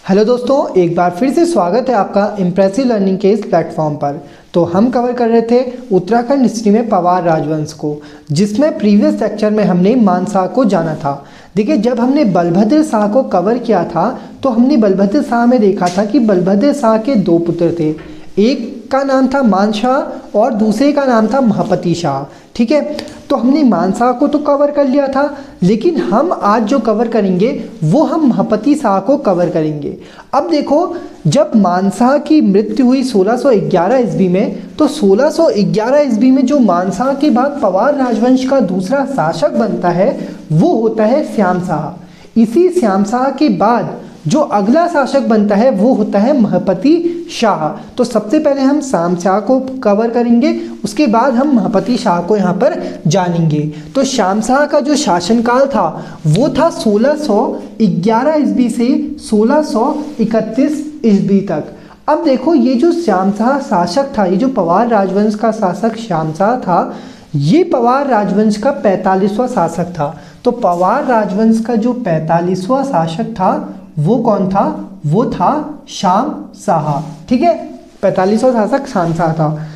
Hello दोस्तों, एक बार फिर से स्वागत है आपका इम्प्रेसिव लर्निंग के इस प्लेटफॉर्म पर। तो हम कवर कर रहे थे उत्तराखंड हिस्ट्री में पवार राजवंश को, जिसमें प्रीवियस लेक्चर में हमने मानसा को जाना था। देखिए, जब हमने बलभद्र शाह को कवर किया था तो हमने बलभद्र शाह में देखा था कि बलभद्र शाह के दो पुत्र थे। एक का नाम था मानशाह और दूसरे का नाम था महपति शाह। ठीक है, तो हमने मानशाह को तो कवर कर लिया था, लेकिन हम आज जो कवर करेंगे वो हम महपति शाह को कवर करेंगे। अब देखो, जब मानशाह की मृत्यु हुई 1611 ईस्वी में, तो 1611 ईस्वी में जो मानशाह के बाद पवार राजवंश का दूसरा शासक बनता है वो होता है श्याम शाह। इसी श्याम शाह के बाद जो अगला शासक बनता है वो होता है महपति शाह। तो सबसे पहले हम श्याम शाह को कवर करेंगे, उसके बाद हम महपति शाह को यहाँ पर जानेंगे। तो श्याम शाह का जो शासनकाल था वो था 1611 ईस्वी से 1631 ईस्वी तक। अब देखो, ये जो श्याम शाह शासक था, ये जो पवार राजवंश का शासक श्याम शाह था, ये पवार राजवंश का 45वां शासक था। तो पवार राजवंश का जो 45वां शासक था वो कौन था? वो था श्याम शाह। ठीक है, 45वां शासक श्याम शाह था।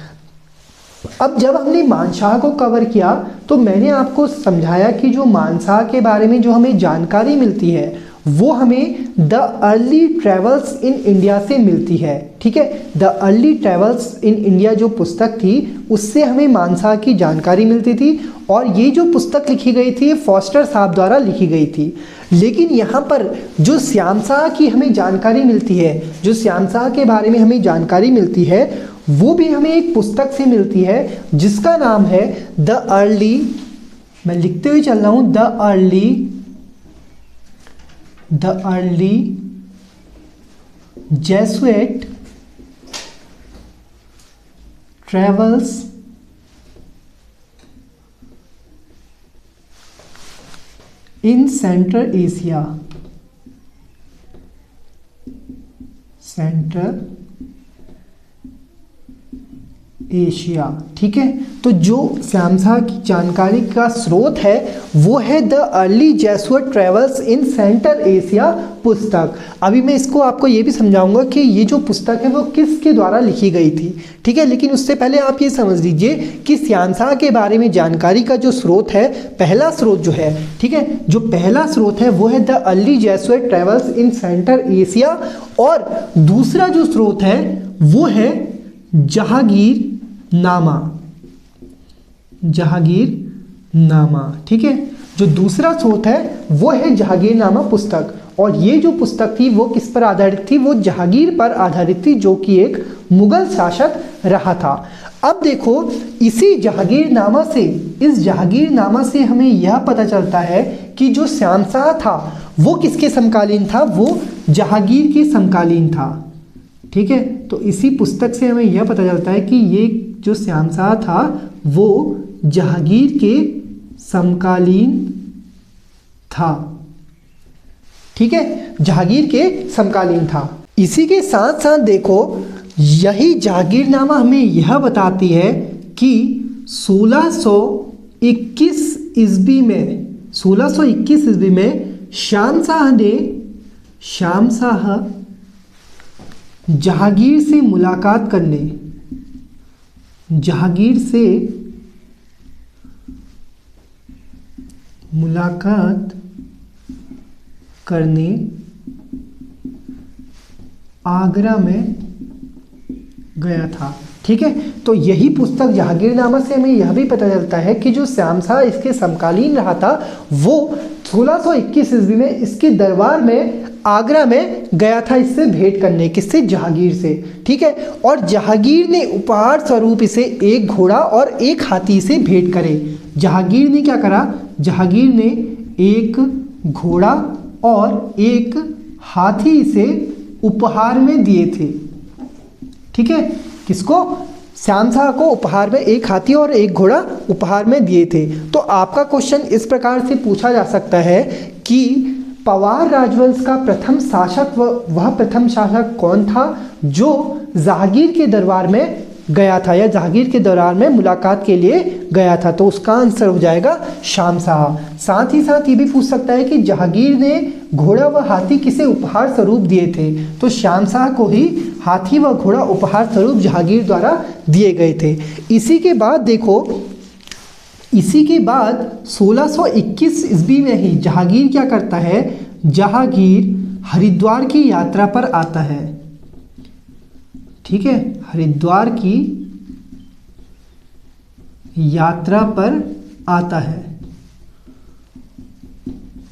अब जब हमने मानशाह को कवर किया तो मैंने आपको समझाया कि जो मानशाह के बारे में जो हमें जानकारी मिलती है वो हमें the early travels in India से मिलती है। ठीक है, the early travels in India जो पुस्तक थी उससे हमें मानशाह की जानकारी मिलती थी, और ये जो पुस्तक लिखी गई थी फॉस्टर साहब द्वारा लिखी गई थी। लेकिन यहाँ पर जो श्याम शाह की हमें जानकारी मिलती है, जो श्याम शाह के बारे में हमें जानकारी मिलती है वो भी हमें एक पुस्तक से मिलती है जिसका नाम है द अर्ली, मैं लिखते हुए चल रहा हूँ, the early Jesuit travels in central Asia, ठीक है। तो जो श्याम शाह की जानकारी का स्रोत है वो है the early Jesuit travels in central Asia पुस्तक। अभी मैं इसको आपको ये भी समझाऊंगा कि ये जो पुस्तक है वो किसके द्वारा लिखी गई थी। ठीक है, लेकिन उससे पहले आप ये समझ लीजिए कि श्याम शाह के बारे में जानकारी का जो स्रोत है, पहला स्रोत जो है, ठीक है, जो पहला स्रोत है वो है the early Jesuit travels in central Asia, और दूसरा जो स्रोत है वो है जहांगीरनामा। ठीक है, जो दूसरा स्रोत है वो है जहांगीरनामा पुस्तक, और ये जो पुस्तक थी वो किस पर आधारित थी? वो जहांगीर पर आधारित थी, जो कि एक मुगल शासक रहा था। अब देखो, इस जहांगीरनामा से हमें यह पता चलता है कि जो श्याम शाह था वो किसके समकालीन था? वो जहांगीर के समकालीन था। ठीक है, तो इसी पुस्तक से हमें यह पता चलता है कि ये जो श्याम शाह था वो जहांगीर के समकालीन था। ठीक है, जहांगीर के समकालीन था। इसी के साथ साथ देखो, यही जहांगीरनामा हमें यह बताती है कि 1621 ईस्वी में श्याम शाह जहांगीर से मुलाकात करने आगरा में गया था। ठीक है, तो यही पुस्तक जहांगीरनामा से हमें यह भी पता चलता है कि जो श्याम शाह इसके समकालीन रहा था वो 1621 ईस्वी में इसके दरबार में आगरा में गया था इससे भेंट करने। किससे? जहांगीर से। ठीक है, और जहांगीर ने उपहार स्वरूप इसे एक घोड़ा और एक हाथी से भेंट करे। जहांगीर ने क्या करा? जहांगीर ने एक घोड़ा और एक हाथी इसे उपहार में दिए थे। ठीक है, किसको? श्याम शाह को उपहार में एक हाथी और एक घोड़ा उपहार में दिए थे। तो आपका क्वेश्चन इस प्रकार से पूछा जा सकता है कि पवार राजवंश का प्रथम शासक वह प्रथम शासक कौन था जो जहांगीर के दरबार में गया था या जहांगीर के दरबार में मुलाकात के लिए गया था, तो उसका आंसर हो जाएगा शहंशाह। साथ ही साथ ये भी पूछ सकता है कि जहांगीर ने घोड़ा व हाथी किसे उपहार स्वरूप दिए थे, तो शहंशाह को ही हाथी व घोड़ा उपहार स्वरूप जहांगीर द्वारा दिए गए थे। इसी के बाद देखो, इसी के बाद 1621 ईस्वी में ही जहांगीर क्या करता है, जहांगीर हरिद्वार की यात्रा पर आता है। ठीक है, हरिद्वार की यात्रा पर आता है।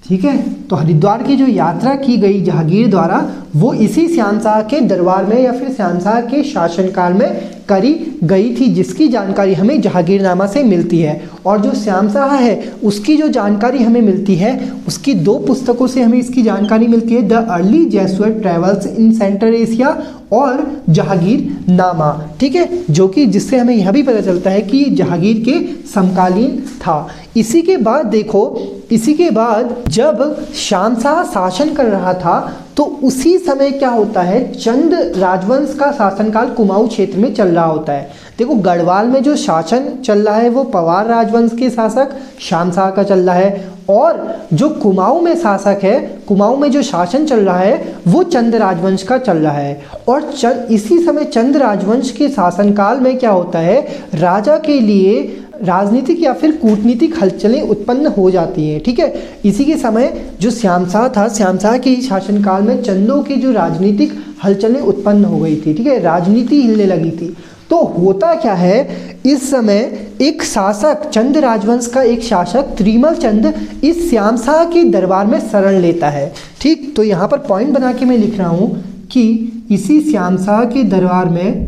ठीक है, तो हरिद्वार की जो यात्रा की गई जहांगीर द्वारा वो इसी शहंशाह के दरबार में या फिर शहंशाह के शासनकाल में करी गई थी, जिसकी जानकारी हमें जहांगीरनामा से मिलती है। और जो शहंशाह है उसकी जो जानकारी हमें मिलती है उसकी दो पुस्तकों से हमें इसकी जानकारी मिलती है, the early Jesuit travels in central Asia और जहांगीरनामा। ठीक है, जो कि जिससे हमें यह भी पता चलता है कि जहांगीर के समकालीन था। इसी के बाद देखो, इसी के बाद जब शहंशाह शासन कर रहा था तो उसी समय क्या होता है, चंद राजवंश का शासनकाल कुमाऊं क्षेत्र में चल रहा होता है। देखो, गढ़वाल में जो शासन चल रहा है वो पवार राजवंश के शासक शहंशाह का चल रहा है, और जो कुमाऊं में शासक है, कुमाऊं में जो शासन चल रहा है वो चंद राजवंश का चल रहा है। और इसी समय चंद राजवंश के शासनकाल में क्या होता है, राजा के लिए राजनीतिक या फिर कूटनीतिक हलचलें उत्पन्न हो जाती हैं। ठीक है, इसी के समय जो शहंशाह था, शहंशाह के शासनकाल में चंदों की जो राजनीतिक हलचलें उत्पन्न हो गई थी। ठीक है, राजनीति हिलने लगी थी। तो होता क्या है, इस समय एक शासक, चंद राजवंश का एक शासक त्रिमल चंद इस शहंशाह के दरबार में शरण लेता है। ठीक, तो यहाँ पर पॉइंट बना के मैं लिख रहा हूँ कि इसी शहंशाह के दरबार में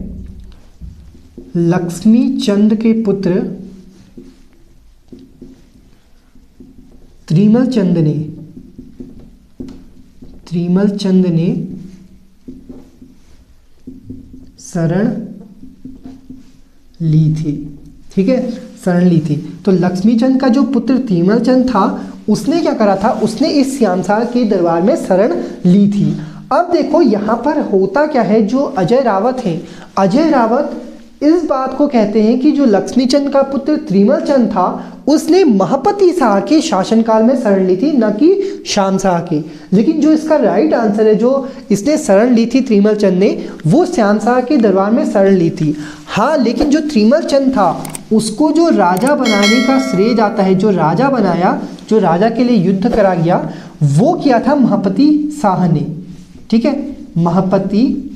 लक्ष्मी चंद के पुत्र त्रिमल चंद ने शरण ली थी। ठीक है, शरण ली थी। तो लक्ष्मीचंद का जो पुत्र त्रिमल चंद था उसने क्या करा था, उसने इस शहंशाह के दरबार में शरण ली थी। अब देखो यहाँ पर होता क्या है, जो अजय रावत हैं, अजय रावत इस बात को कहते हैं कि जो लक्ष्मीचंद का पुत्र त्रिमल चंद था उसने महापति शाह के शासनकाल में शरण ली थी, न कि शहंशाह की। लेकिन जो इसका राइट आंसर है, जो इसने शरण ली थी त्रिमल चंद ने, वो शहंशाह के दरबार में शरण ली थी। हाँ, लेकिन जो त्रिमल चंद था उसको जो राजा बनाने का श्रेय जाता है, जो राजा बनाया, जो राजा के लिए युद्ध करा गया, वो किया था महापति शाह ने। ठीक है, महापति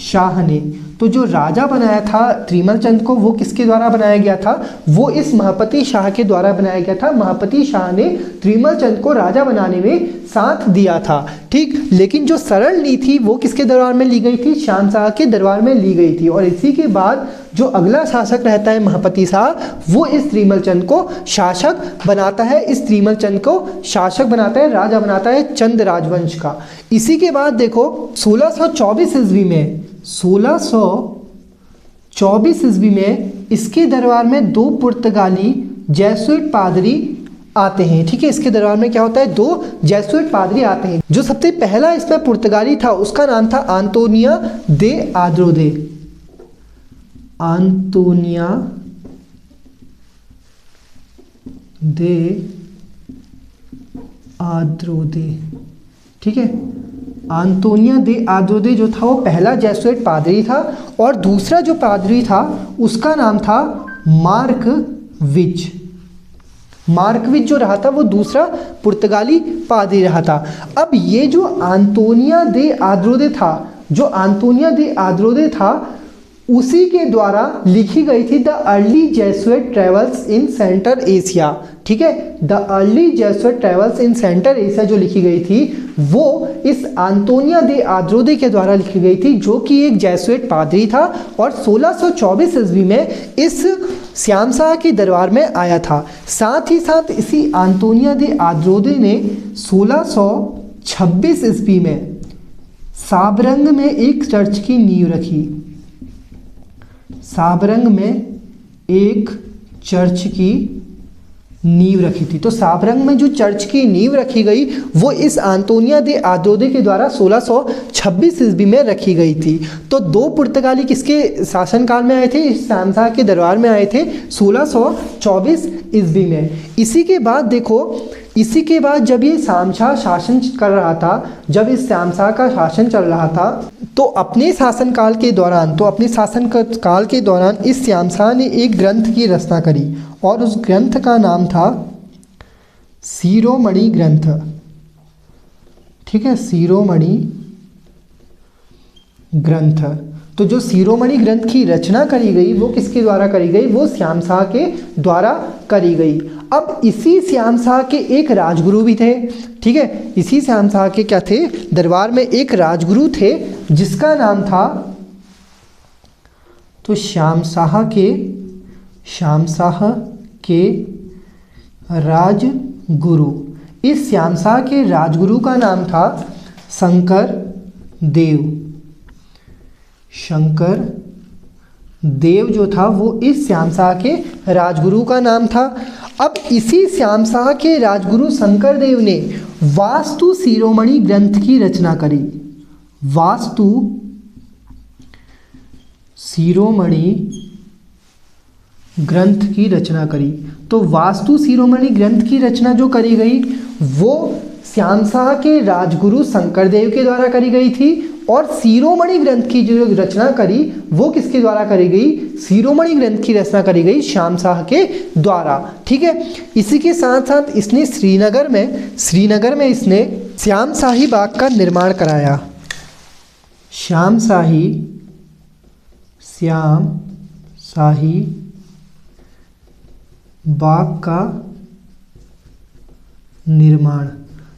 शाह ने। तो जो राजा बनाया था त्रिमल चंद को, वो किसके द्वारा बनाया गया था, वो इस महापति शाह के द्वारा बनाया गया था। महापति शाह ने त्रिमल चंद को राजा बनाने में साथ दिया था। ठीक, लेकिन जो शरण ली थी वो किसके दरबार में ली गई थी, शहंशाह के दरबार में ली गई थी। और इसी के बाद जो अगला शासक रहता है महापति शाह, वो इस त्रिमल चंद को शासक बनाता है, इस त्रिमल चंद को शासक बनाता है, राजा बनाता है चंद राजवंश का। इसी के बाद देखो 1624 ईस्वी में, 1624 ईस्वी में इसके दरबार में दो पुर्तगाली जेसुइट पादरी आते हैं। ठीक है, इसके दरबार में क्या होता है, दो जेसुइट पादरी आते हैं। जो सबसे पहला इसमें पुर्तगाली था उसका नाम था आंतोनिया दे आद्रोदे। आंतोनिया दे आद्रोदे। ठीक है, आंतोनिया दे आद्रोदे जो था वो पहला जेसुइट पादरी था, और दूसरा जो पादरी था उसका नाम था मार्कविच। मार्कविच जो रहा था वो दूसरा पुर्तगाली पादरी रहा था। अब ये जो आंतोनिया दे आद्रोदे था, जो आंतोनिया दे आद्रोदे था, उसी के द्वारा लिखी गई थी the early Jesuit travels in central Asia. ठीक है, the early Jesuit travels in central Asia जो लिखी गई थी वो इस आंतोनिया दे आद्रोदे के द्वारा लिखी गई थी, जो कि एक जेसुइट पादरी था, और 1624 ईस्वी में इस शहंशाह के दरबार में आया था। साथ ही साथ इसी आंतोनिया दे आद्रोदे ने 1626 ईस्वी में साबरंग में एक चर्च की नींव रखी। साबरंग में एक चर्च की नींव रखी थी। तो साबरंग में जो चर्च की नींव रखी गई वो इस आंतोनिया दे आद्रोदे के द्वारा 1626 ईस्वी में रखी गई थी। तो 2 पुर्तगाली किसके शासनकाल में आए थे? इस श्यामशाह के दरबार में आए थे 1624 ईस्वी में। इसी के बाद देखो, इसी के बाद जब ये श्यामशाह शासन कर रहा था, जब इस श्यामशाह का शासन चल रहा था, तो अपने शासनकाल के दौरान इस श्यामशाह ने एक ग्रंथ की रचना करी और उस ग्रंथ का नाम था शिरोमणि ग्रंथ। ठीक है, शिरोमणि ग्रंथ। तो जो शिरोमणि ग्रंथ की रचना करी गई वो किसके द्वारा करी गई? वो श्यामशाह के द्वारा करी गई। अब इसी श्यामशाह के एक राजगुरु भी थे। ठीक है, इसी श्यामशाह के क्या थे? दरबार में एक राजगुरु थे जिसका नाम था, तो श्यामशाह के राजगुरु, इस श्यामशाह के राजगुरु का नाम था शंकर देव जो था वो इस श्यामशाह के राजगुरु का नाम था। अब इसी श्यामशाह के राजगुरु शंकर देव ने वास्तु शिरोमणि ग्रंथ की रचना करी। वास्तु शिरोमणि ग्रंथ की रचना करी। तो वास्तु शिरोमणि ग्रंथ की रचना जो करी गई वो श्यामशाह के राजगुरु शंकर देव के द्वारा करी गई थी, और शिरोमणि ग्रंथ की जो रचना करी वो किसके द्वारा करी गई? शिरोमणि ग्रंथ की रचना करी गई श्यामशाह के द्वारा। ठीक है, इसी के साथ साथ इसने श्रीनगर में इसने श्यामशाही बाग का निर्माण कराया। श्यामशाही बाग का निर्माण।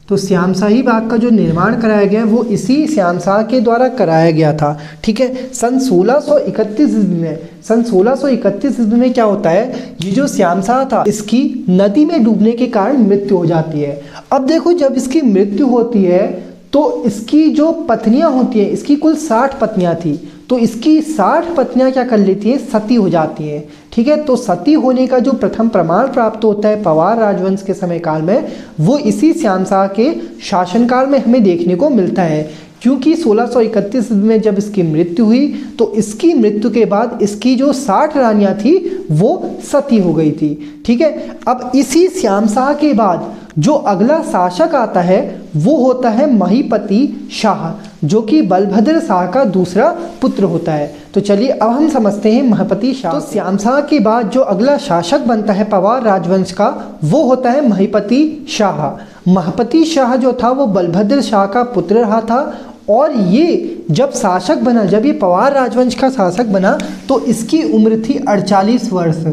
तो श्यामशाही बाग का जो निर्माण कराया गया वो इसी श्यामशाह के द्वारा कराया गया था। ठीक है, सन 1631 ईस्वी में क्या होता है? ये जो श्यामशाह था इसकी नदी में डूबने के कारण मृत्यु हो जाती है। अब देखो, जब इसकी मृत्यु होती है तो इसकी जो पत्नियां होती हैं, इसकी कुल 60 पत्नियां थी, तो इसकी 60 पत्नियां क्या कर लेती हैं? सती हो जाती हैं। ठीक है, तो सती होने का जो प्रथम प्रमाण प्राप्त होता है पवार राजवंश के समय काल में, वो इसी श्यामशाह के शासनकाल में हमें देखने को मिलता है। क्योंकि 1631 में जब इसकी मृत्यु हुई तो इसकी मृत्यु के बाद इसकी जो 60 रानियां थी वो सती हो गई थी। ठीक है, अब इसी श्यामशाह के बाद जो अगला शासक आता है वो होता है महीपति शाह, जो कि बलभद्र शाह का दूसरा पुत्र होता है। तो चलिए अब हम समझते हैं महीपति शाह। तो श्यामशाह के बाद जो अगला शासक बनता है पवार राजवंश का वो होता है महीपति शाह। महीपति शाह जो था वो बलभद्र शाह का पुत्र रहा था, और ये जब शासक बना, जब ये पवार राजवंश का शासक बना तो इसकी उम्र थी 48 वर्ष,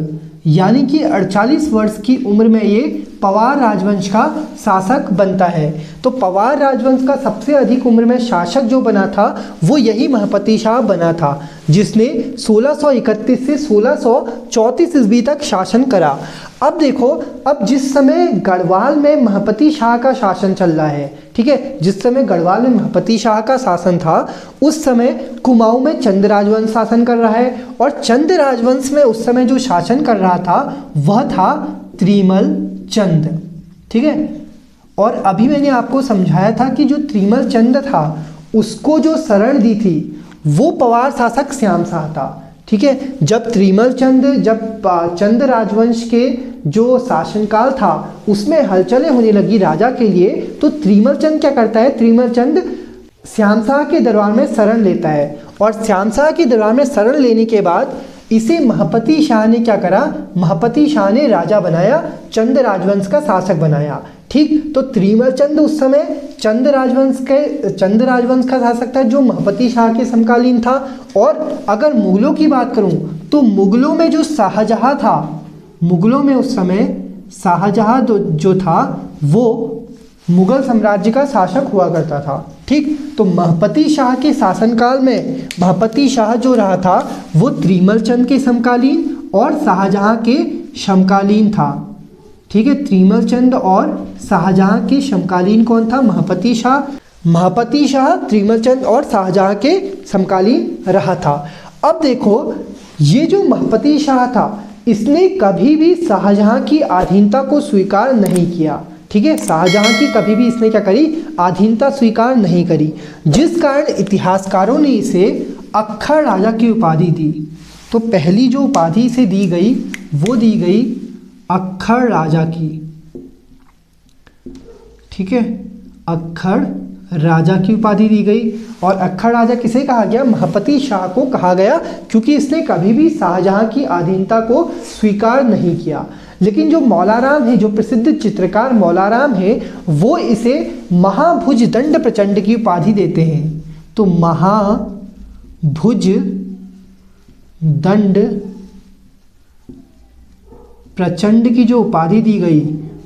यानी कि 48 वर्ष की उम्र में ये पवार राजवंश का शासक बनता है। तो पवार राजवंश का सबसे अधिक उम्र में शासक जो बना था वो यही महीपति शाह बना था, जिसने 1631 से 1634 ईस्वी तक शासन करा। अब देखो, अब जिस समय गढ़वाल में महीपति शाह का शासन चल रहा है, ठीक है, जिस समय गढ़वाल में महीपति शाह का शासन था उस समय कुमाऊं में चंद राजवंश शासन कर रहा है, और चंद राजवंश में उस समय जो शासन कर रहा था वह था त्रिमल चंद। ठीक है, और अभी मैंने आपको समझाया था कि जो त्रिमल चंद था उसको जो शरण दी थी वो पवार शासक श्यामशाह था। ठीक है, जब त्रिमल चंद, जब चंद राजवंश के जो शासनकाल था उसमें हलचलें होने लगी राजा के लिए, तो त्रिमल चंद क्या करता है? त्रिमल चंद श्यामशाह के दरबार में शरण लेता है, और श्यामशाह के दरबार में शरण लेने के बाद इसे महीपति शाह ने क्या करा? महीपति शाह ने राजा बनाया, चंद राजवंश का शासक बनाया। ठीक, तो त्रिमल चंद उस समय चंद राजवंश का शासक था जो महीपति शाह के समकालीन था। और अगर मुगलों की बात करूं तो मुगलों में जो शाहजहां था, मुगलों में उस समय शाहजहां जो था वो मुगल साम्राज्य का शासक हुआ करता था। ठीक, तो महीपति शाह के शासनकाल में महीपति शाह जो रहा था वो त्रिमल चंद के समकालीन और शाहजहां के समकालीन था। ठीक है, त्रिमल चंद और शाहजहां के समकालीन कौन था? महीपति शाह। महीपति शाह त्रिमल चंद और शाहजहां के समकालीन रहा था। अब देखो, ये जो महीपति शाह था इसने कभी भी शाहजहां की अधीनता को स्वीकार नहीं किया। ठीक है, शाहजहां की कभी भी इसने क्या करी, अधीनता स्वीकार नहीं करी, जिस कारण इतिहासकारों ने इसे अक्खर राजा की उपाधि दी। तो पहली जो उपाधि इसे दी गई वो दी गई अक्खर राजा की। ठीक है, अक्खर राजा की उपाधि दी गई। और अक्खर राजा किसे कहा गया, महपति शाह को कहा गया, क्योंकि इसने कभी भी शाहजहां की अधीनता को स्वीकार नहीं किया। लेकिन जो मौलाराम है, जो प्रसिद्ध चित्रकार मौलाराम है, वो इसे महाभुज दंड प्रचंड की उपाधि देते हैं। तो महाभुज दंड प्रचंड की जो उपाधि दी गई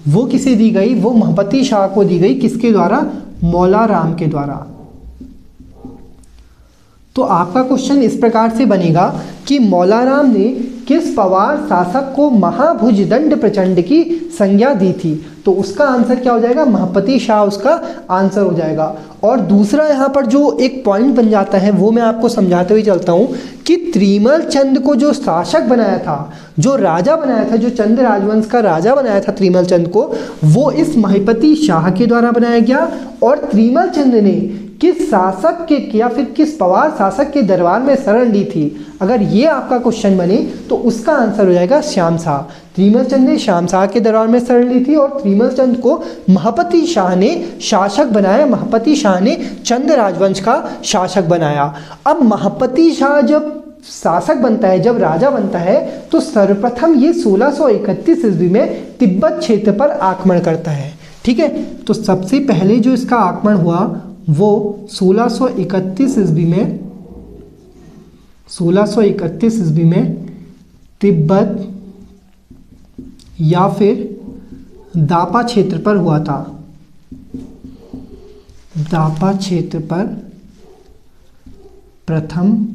वो किसे दी गई, वो महपति शाह को दी गई। किसके द्वारा, मौलाराम के द्वारा। तो आपका क्वेश्चन इस प्रकार से बनेगा कि मौलाराम ने किस पवार शासक को महाभुज दंड प्रचंड की संज्ञा दी थी। तो उसका आंसर क्या हो जाएगा, महपति शाह उसका आंसर हो जाएगा। और दूसरा यहाँ पर जो एक पॉइंट बन जाता है वो मैं आपको समझाते हुए चलता हूँ कि त्रिमल चंद को जो शासक बनाया था, जो राजा बनाया था, जो चंद राजवंश का राजा बनाया था त्रिमल चंद को, वो इस महपति शाह के द्वारा बनाया गया। और त्रिमल चंद ने किस शासक के या फिर किस पवार शासक के दरबार में शरण ली थी। अगर ये आपका क्वेश्चन बने तो उसका आंसर हो जाएगा श्याम शाह। त्रिमल चंद ने श्याम शाह के दरबार में शरण ली थी और त्रिमल चंद को महपति शाह ने शासक बनाया, महपति शाह ने चंद राजवंश का शासक बनाया। अब महपति शाह जब शासक बनता है, जब राजा बनता है, तो सर्वप्रथम ये 1631 ईस्वी में तिब्बत क्षेत्र पर आक्रमण करता है। ठीक है, तो सबसे पहले जो इसका आक्रमण हुआ वो 1631 ईस्वी में तिब्बत या फिर दापा क्षेत्र पर हुआ था। दापा क्षेत्र पर प्रथम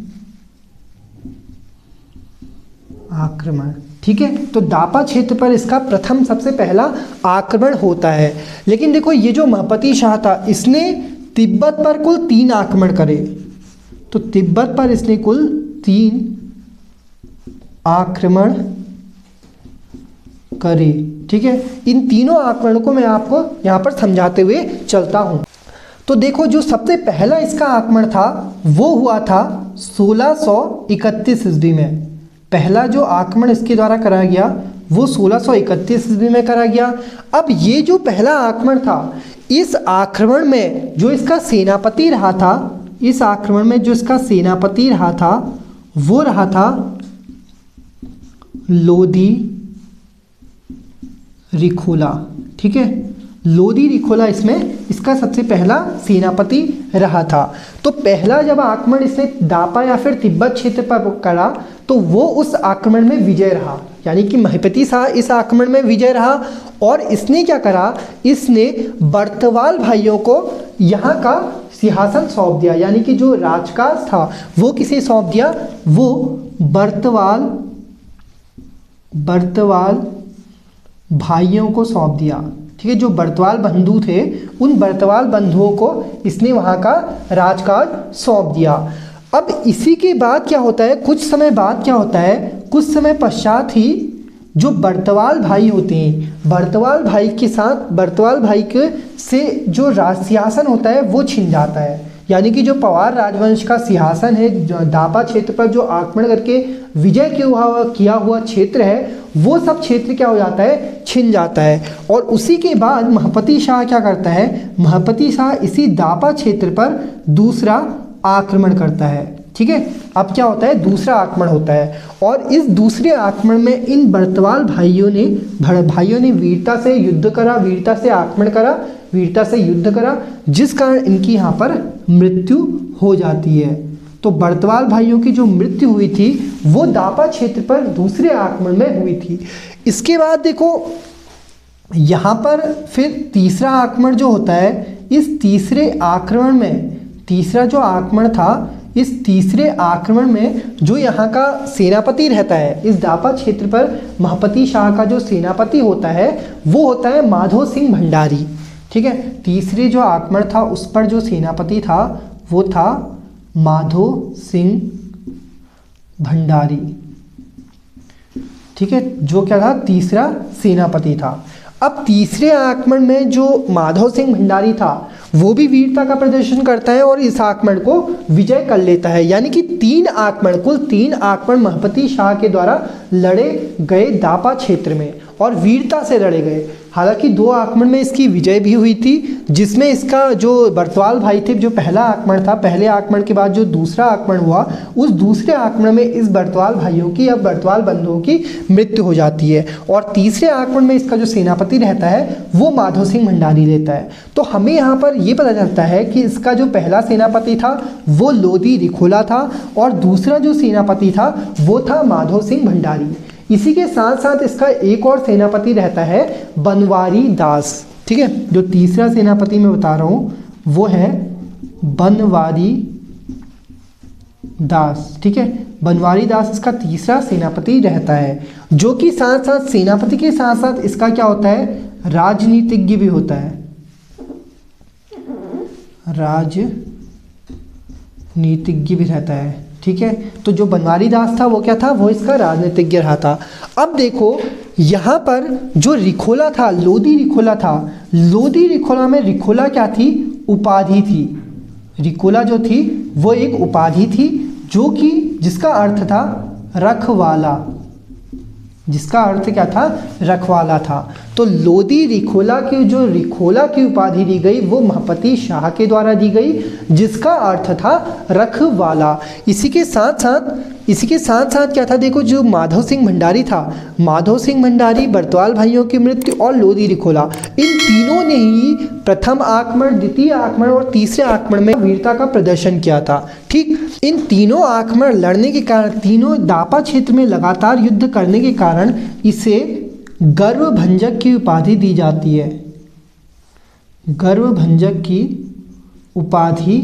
आक्रमण। ठीक है, तो दापा क्षेत्र पर इसका प्रथम सबसे पहला आक्रमण होता है। लेकिन देखो ये जो महपति शाह था, इसने तिब्बत पर कुल 3 आक्रमण करे। तो तिब्बत पर इसने कुल 3 आक्रमण करे। ठीक है, इन तीनों आक्रमणों को मैं आपको यहाँ पर समझाते हुए चलता हूँ। तो देखो जो सबसे पहला इसका आक्रमण था वो हुआ था 1631 ईस्वी में। पहला जो आक्रमण इसके द्वारा करा गया वो 1631 ईस्वी में करा गया। अब ये जो पहला आक्रमण था, इस आक्रमण में जो इसका सेनापति रहा था, इस आक्रमण में जो इसका सेनापति रहा था वो रहा था लोदी रिखोला। ठीक है, लोदी रिखोला इसमें इसका सबसे पहला सेनापति रहा था। तो पहला जब आक्रमण इसने दापा या फिर तिब्बत क्षेत्र पर करा तो वो उस आक्रमण में विजय रहा, यानी कि महपति शाह इस आक्रमण में विजय रहा। और इसने क्या करा, इसने बर्तवाल भाइयों को यहाँ का सिंहासन सौंप दिया, यानी कि जो राजकाज था वो किसे सौंप दिया, वो बर्तवाल भाइयों को सौंप दिया। ठीक है, जो बर्तवाल बंधु थे उन बर्तवाल बंधुओं को इसने वहाँ का राजकाज सौंप दिया। अब इसी के बाद क्या होता है, कुछ समय बाद क्या होता है, कुछ समय पश्चात ही जो बर्तवाल भाई होते हैं, बर्तवाल भाई के साथ बर्तवाल भाई के से जो सिंहासन होता है वो छिन जाता है। यानी कि जो पवार राजवंश का सिंहासन है, जो दापा क्षेत्र पर जो आक्रमण करके विजय किया हुआ क्षेत्र है, वो सब क्षेत्र क्या हो जाता है, छिन जाता है। और उसी के बाद महपति शाह क्या करता है, महपति शाह इसी दापा क्षेत्र पर दूसरा आक्रमण करता है। ठीक है, अब क्या होता है, दूसरा आक्रमण होता है। और इस दूसरे आक्रमण में इन बर्तवाल भाइयों ने वीरता से युद्ध करा, वीरता से आक्रमण करा, वीरता से युद्ध करा, जिस कारण इनकी यहाँ पर मृत्यु हो जाती है। तो बर्तवाल भाइयों की जो मृत्यु हुई थी वो दापा क्षेत्र पर दूसरे आक्रमण में हुई थी। इसके बाद देखो यहाँ पर फिर तीसरा आक्रमण जो होता है, इस तीसरे आक्रमण में, तीसरा जो आक्रमण था, इस तीसरे आक्रमण में जो यहाँ का सेनापति रहता है, इस दापा क्षेत्र पर महपति शाह का जो सेनापति होता है वो होता है माधो सिंह भंडारी। ठीक है, तीसरे जो आक्रमण था उस पर जो सेनापति था वो था माधो सिंह भंडारी। ठीक है, जो क्या था, तीसरा सेनापति था। अब तीसरे आक्रमण में जो माधव सिंह भंडारी था वो भी वीरता का प्रदर्शन करता है और इस आक्रमण को विजय कर लेता है। यानी कि कुल तीन आक्रमण महपति शाह के द्वारा लड़े गए दापा क्षेत्र में और वीरता से लड़े गए। हालांकि 2 आक्रमण में इसकी विजय भी हुई थी, जिसमें इसका जो बरतवाल भाई थे, जो पहला आक्रमण था, पहले आक्रमण के बाद जो दूसरा आक्रमण हुआ, उस दूसरे आक्रमण में इस बरतवाल भाइयों की या बरतवाल बंधुओं की मृत्यु हो जाती है और तीसरे आक्रमण में इसका जो सेनापति रहता है वो माधव सिंह भंडारी रहता है। तो हमें यहाँ पर ये पता चलता है कि इसका जो पहला सेनापति था वो लोदी रिखोला था और दूसरा जो सेनापति था वो था माधव सिंह भंडारी। इसी के साथ साथ इसका एक और सेनापति रहता है बनवारी दास। ठीक है, जो तीसरा सेनापति मैं बता रहा हूं वो है बनवारी दास। ठीक है, बनवारी दास इसका तीसरा सेनापति रहता है, जो कि साथ साथ सेनापति के साथ साथ इसका क्या होता है, राजनीतिज्ञ भी होता है। राजनीतिज्ञ भी रहता है। ठीक है, तो जो बनवारी दास था वो क्या था, वो इसका राजनीतिज्ञ रहा था। अब देखो यहाँ पर जो रिखोला था, लोदी रिखोला था, लोदी रिखोला में रिखोला क्या थी, उपाधि थी। रिखोला जो थी वो एक उपाधि थी, जो कि जिसका अर्थ था रखवाला, जिसका अर्थ क्या था, रखवाला था। तो लोदी रिखोला की जो रिखोला की उपाधि दी गई वो महपति शाह के द्वारा दी गई, जिसका अर्थ था रखवाला। इसी के साथ साथ क्या था, देखो जो माधव सिंह भंडारी था, माधव सिंह भंडारी, बरतवाल भाइयों की मृत्यु और लोदी रिखोला, इन तीनों ने ही प्रथम आक्रमण, द्वितीय आक्रमण और तीसरे आक्रमण में वीरता का प्रदर्शन किया था। ठीक, इन तीनों आक्रमण लड़ने के कारण, तीनों दापा क्षेत्र में लगातार युद्ध करने के कारण इसे गर्वभंजक की उपाधि दी जाती है। गर्वभंजक की उपाधि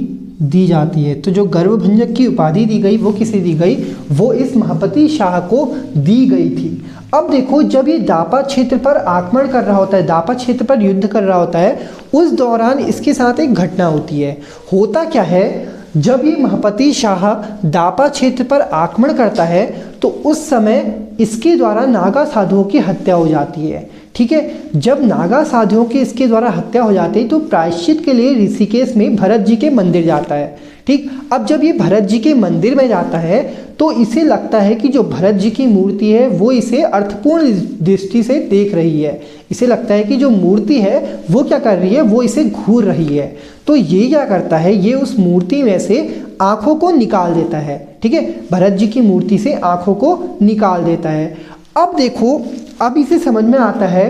दी जाती है। तो जो गर्वभंजक की उपाधि दी गई वो किसे दी गई, वो इस महपति शाह को दी गई थी। अब देखो जब ये दापा क्षेत्र पर आक्रमण कर रहा होता है, दापा क्षेत्र पर युद्ध कर रहा होता है, उस दौरान इसके साथ एक घटना होती है। होता क्या है, जब ये महपति शाह दापा क्षेत्र पर आक्रमण करता है तो उस समय इसके द्वारा नागा साधुओं की हत्या हो जाती है। ठीक है, जब नागा साधुओं की इसके द्वारा हत्या हो जाती है तो प्रायश्चित के लिए ऋषिकेश में भरत जी के मंदिर जाता है। ठीक, अब जब ये भरत जी के मंदिर में जाता है तो इसे लगता है कि जो भरत जी की मूर्ति है वो इसे अर्थपूर्ण दृष्टि से देख रही है। इसे लगता है कि जो मूर्ति है वो क्या कर रही है, वो इसे घूर रही है। तो ये क्या करता है, ये उस मूर्ति में से आंखों को निकाल देता है। ठीक है, भरत जी की मूर्ति से आंखों को निकाल देता है। अब देखो, अब इसे समझ में आता है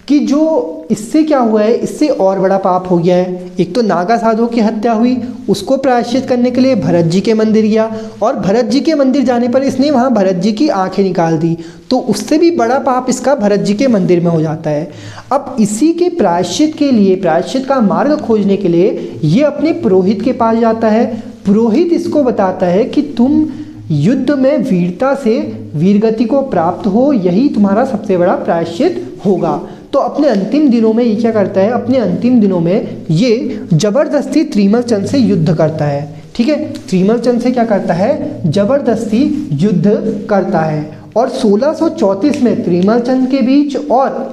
कि जो इससे क्या हुआ है, इससे और बड़ा पाप हो गया है। एक तो नागा साधुओं की हत्या हुई, उसको प्रायश्चित करने के लिए भरत जी के मंदिर गया और भरत जी के मंदिर जाने पर इसने वहाँ भरत जी की आंखें निकाल दी, तो उससे भी बड़ा पाप इसका भरत जी के मंदिर में हो जाता है। अब इसी के प्रायश्चित के लिए, प्रायश्चित का मार्ग खोजने के लिए ये अपने पुरोहित के पास जाता है। पुरोहित इसको बताता है कि तुम युद्ध में वीरता से वीरगति को प्राप्त हो, यही तुम्हारा सबसे बड़ा प्रायश्चित होगा। तो अपने अंतिम दिनों में ये क्या करता है, अपने अंतिम दिनों में ये जबरदस्ती त्रिमल चंद से युद्ध करता है। ठीक है, त्रिमल चंद से क्या करता है, जबरदस्ती युद्ध करता है। और 1634 में त्रिमल चंद के बीच और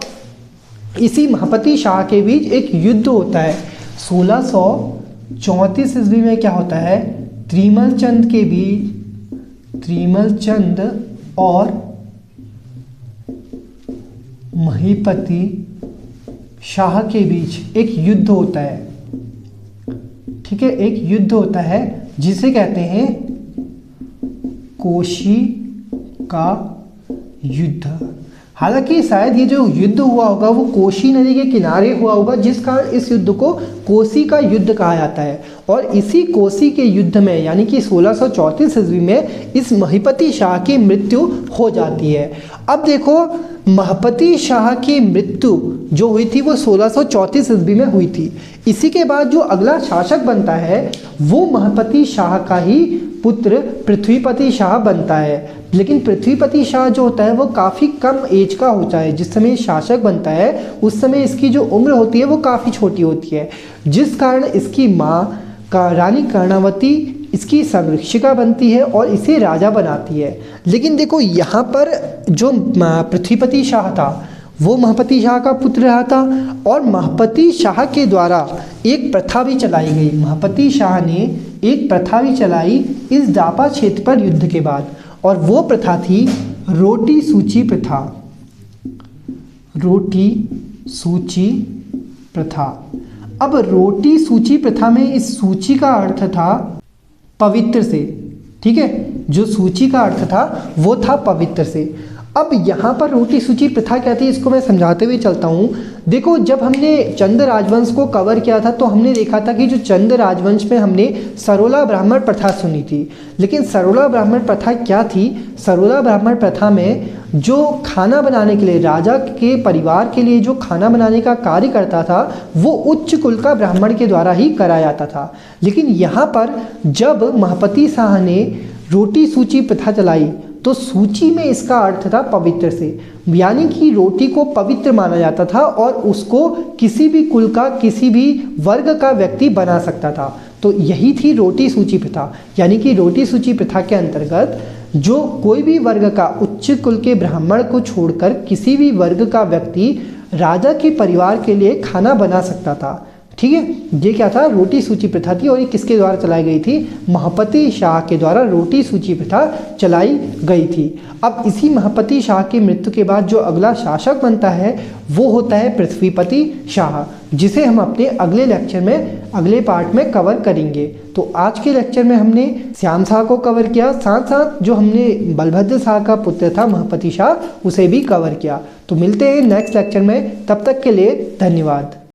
इसी महपति शाह के बीच एक युद्ध होता है। 1634 ईस्वी में क्या होता है, त्रिमल चंद के बीच, त्रिमल चंद और महिपति शाह के बीच एक युद्ध होता है। ठीक है, एक युद्ध होता है जिसे कहते हैं कोशी का युद्ध। हालांकि शायद ये जो युद्ध हुआ होगा वो कोशी नदी के किनारे हुआ होगा, जिस कारण इस युद्ध को कोसी का युद्ध कहा जाता है। और इसी कोसी के युद्ध में यानी कि 1634 ईस्वी में इस महिपति शाह की मृत्यु हो जाती है। अब देखो, महपति शाह की मृत्यु जो हुई थी वो 1634 ईस्वी में हुई थी। इसी के बाद जो अगला शासक बनता है वो महपति शाह का ही पुत्र पृथ्वीपति शाह बनता है। लेकिन पृथ्वीपति शाह जो होता है वो काफ़ी कम एज का होता है। जिस समय शासक बनता है उस समय इसकी जो उम्र होती है वो काफ़ी छोटी होती है, जिस कारण इसकी माँ का रानी कर्णावती इसकी संरक्षिका बनती है और इसे राजा बनाती है। लेकिन देखो यहाँ पर जो पृथ्वीपति शाह था वो महपति शाह का पुत्र रहा था और महपति शाह के द्वारा एक प्रथा भी चलाई गई। महपति शाह ने एक प्रथा भी चलाई इस दापा क्षेत्र पर युद्ध के बाद, और वो प्रथा थी रोटी सूची प्रथा। रोटी सूची प्रथा। अब रोटी सूची प्रथा में इस सूची का अर्थ था पवित्र से, ठीक है, जो सूची का अर्थ था वो था पवित्र से। अब यहाँ पर रोटी सूची प्रथा क्या थी इसको मैं समझाते हुए चलता हूँ। देखो जब हमने चंद राजवंश को कवर किया था तो हमने देखा था कि जो चंद राजवंश में हमने सरोला ब्राह्मण प्रथा सुनी थी। लेकिन सरोला ब्राह्मण प्रथा क्या थी? सरोला ब्राह्मण प्रथा में जो खाना बनाने के लिए राजा के परिवार के लिए जो खाना बनाने का कार्य करता था वो उच्च कुल का ब्राह्मण के द्वारा ही करा जाता था। लेकिन यहाँ पर जब महपति शाह ने रोटी सूची प्रथा चलाई तो सूची में इसका अर्थ था पवित्र से, यानी कि रोटी को पवित्र माना जाता था और उसको किसी भी कुल का किसी भी वर्ग का व्यक्ति बना सकता था। तो यही थी रोटी सूची प्रथा, यानी कि रोटी सूची प्रथा के अंतर्गत जो कोई भी वर्ग का उच्च कुल के ब्राह्मण को छोड़कर किसी भी वर्ग का व्यक्ति राजा के परिवार के लिए खाना बना सकता था। ठीक है, ये क्या था? रोटी सूची प्रथा थी। और ये किसके द्वारा चलाई गई थी? महपति शाह के द्वारा रोटी सूची प्रथा चलाई गई थी। अब इसी महपति शाह की मृत्यु के बाद जो अगला शासक बनता है वो होता है पृथ्वीपति शाह, जिसे हम अपने अगले लेक्चर में अगले पार्ट में कवर करेंगे। तो आज के लेक्चर में हमने श्याम शाह को कवर किया, साथ साथ जो हमने बलभद्र शाह का पुत्र था महपति शाह उसे भी कवर किया। तो मिलते हैं नेक्स्ट लेक्चर में, तब तक के लिए धन्यवाद।